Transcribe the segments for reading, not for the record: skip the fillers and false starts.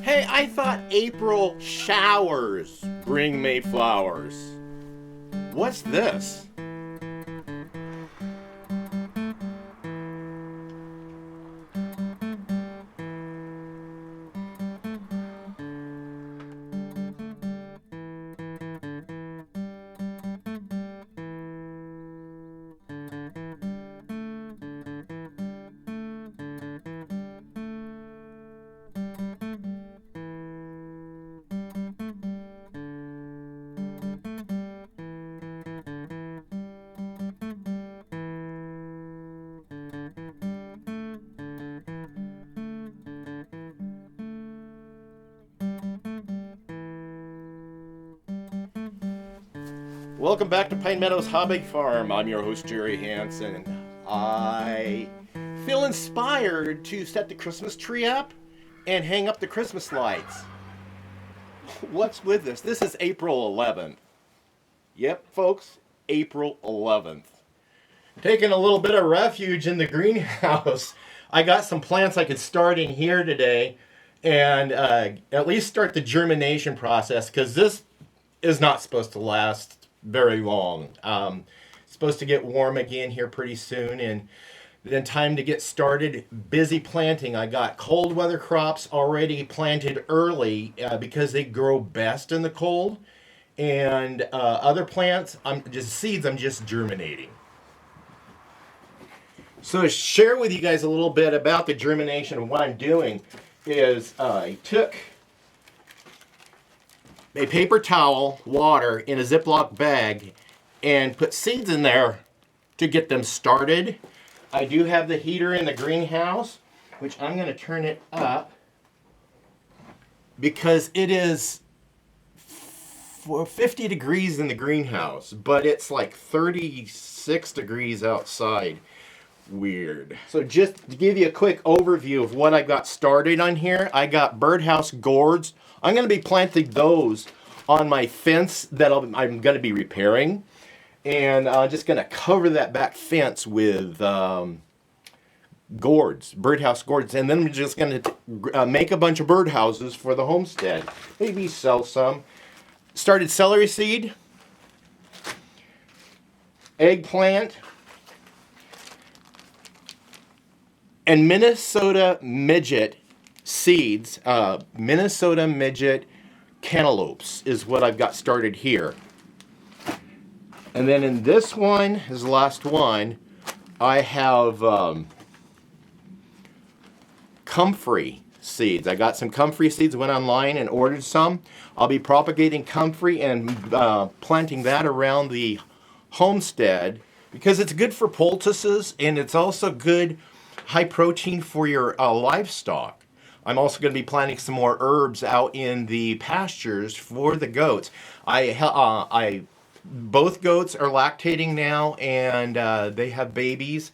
Hey, I thought April showers bring Mayflowers. What's this? Welcome back to Pine Meadows Hobby Farm. I'm your host, Jerry Hansen. I feel inspired to set the Christmas tree up and hang up the Christmas lights. What's with this? This is April 11th. Yep, folks, April 11th. Taking a little bit of refuge in the greenhouse. I got some plants I could start in here today and at least start the germination process, because this is not supposed to last very long. It's supposed to get warm again here pretty soon, and then time to get started. Busy planting. I got cold weather crops already planted early because they grow best in the cold, and other plants, I'm just germinating. So to share with you guys a little bit about the germination and what I'm doing is I took a paper towel, water in a Ziploc bag, and put seeds in there to get them started. I do have the heater in the greenhouse, which I'm going to turn it up because it is 50 degrees in the greenhouse, but it's like 36 degrees outside. Weird. So just to give you a quick overview of what I got started on here, I got birdhouse gourds. I'm going to be planting those on my fence that I'm going to be repairing. And I'm just going to cover that back fence with gourds, birdhouse gourds. And then I'm just going to make a bunch of birdhouses for the homestead. Maybe sell some. Started celery seed, eggplant, and Minnesota midget seeds. Minnesota midget cantaloupes is what I've got started here. And then in this one, is the last one, I have comfrey seeds. I got some comfrey seeds, went online and ordered some. I'll be propagating comfrey and planting that around the homestead because it's good for poultices, and it's also good high protein for your livestock. I'm also going to be planting some more herbs out in the pastures for the goats. Both goats are lactating now, and they have babies.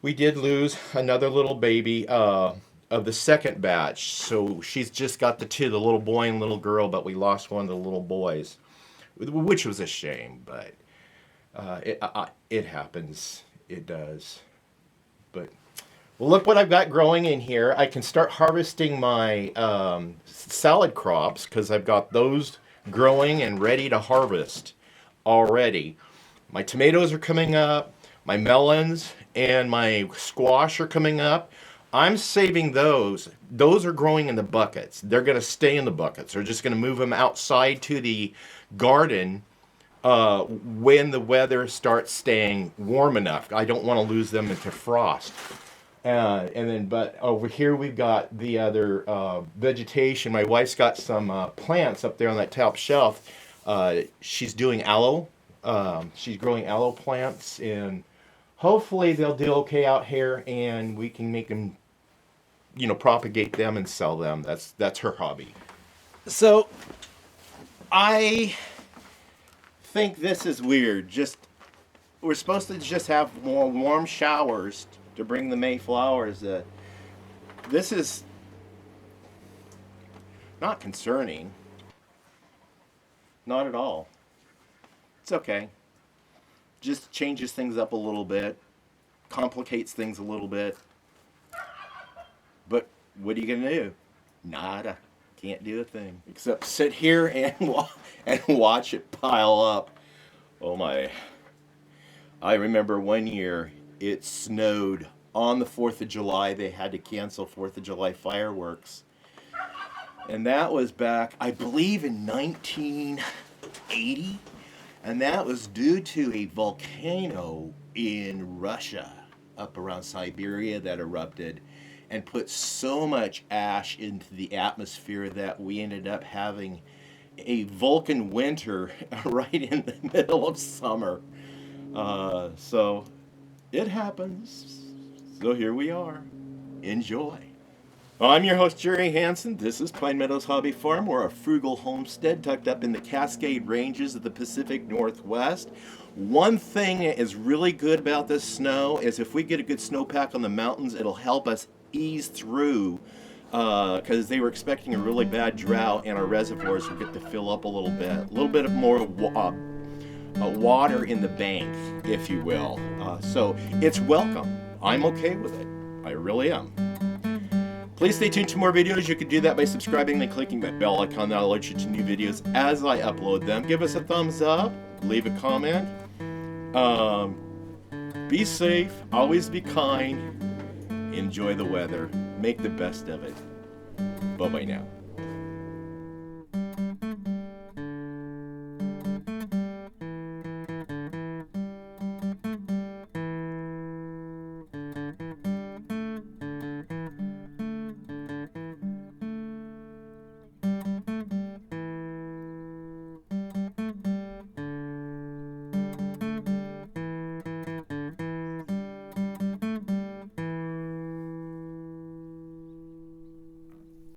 We did lose another little baby of the second batch, so she's just got the two, the little boy and little girl, but we lost one of the little boys, which was a shame, but it happens. It does. But well, look what I've got growing in here. I can start harvesting my salad crops because I've got those growing and ready to harvest already. My tomatoes are coming up, my melons and my squash are coming up. I'm saving those. Those are growing in the buckets. They're going to stay in the buckets. They're just going to move them outside to the garden when the weather starts staying warm enough. I don't want to lose them into frost. But over here we've got the other vegetation. My wife's got some plants up there on that top shelf. She's doing aloe. She's growing aloe plants, and hopefully they'll do okay out here, and we can make them, propagate them and sell them. That's her hobby. So I think this is weird. We're supposed to just have more warm showers to bring the Mayflowers. This is not concerning. Not at all. It's okay. Just changes things up a little bit, complicates things a little bit. But what are you going to do? Nada. Can't do a thing except sit here and watch it pile up. Oh my. I remember one year it snowed on the 4th of July. They had to cancel 4th of July fireworks. And that was back, I believe, in 1980. And that was due to a volcano in Russia, up around Siberia, that erupted and put so much ash into the atmosphere that we ended up having a Vulcan winter right in the middle of summer. So it happens. So here we are. Enjoy. Well, I'm your host, Jerry Hansen. This is Pine Meadows Hobby Farm. We're a frugal homestead tucked up in the Cascade Ranges of the Pacific Northwest. One thing that is really good about this snow is if we get a good snowpack on the mountains, it'll help us ease through because they were expecting a really bad drought and our reservoirs will get to fill up a little bit of more water in the bank, if you will. So it's welcome. I'm okay with it. I really am. Please stay tuned to more videos. You can do that by subscribing and clicking that bell icon. That'll alert you to new videos as I upload them. Give us a thumbs up. Leave a comment. Be safe. Always be kind. Enjoy the weather. Make the best of it. Bye-bye now.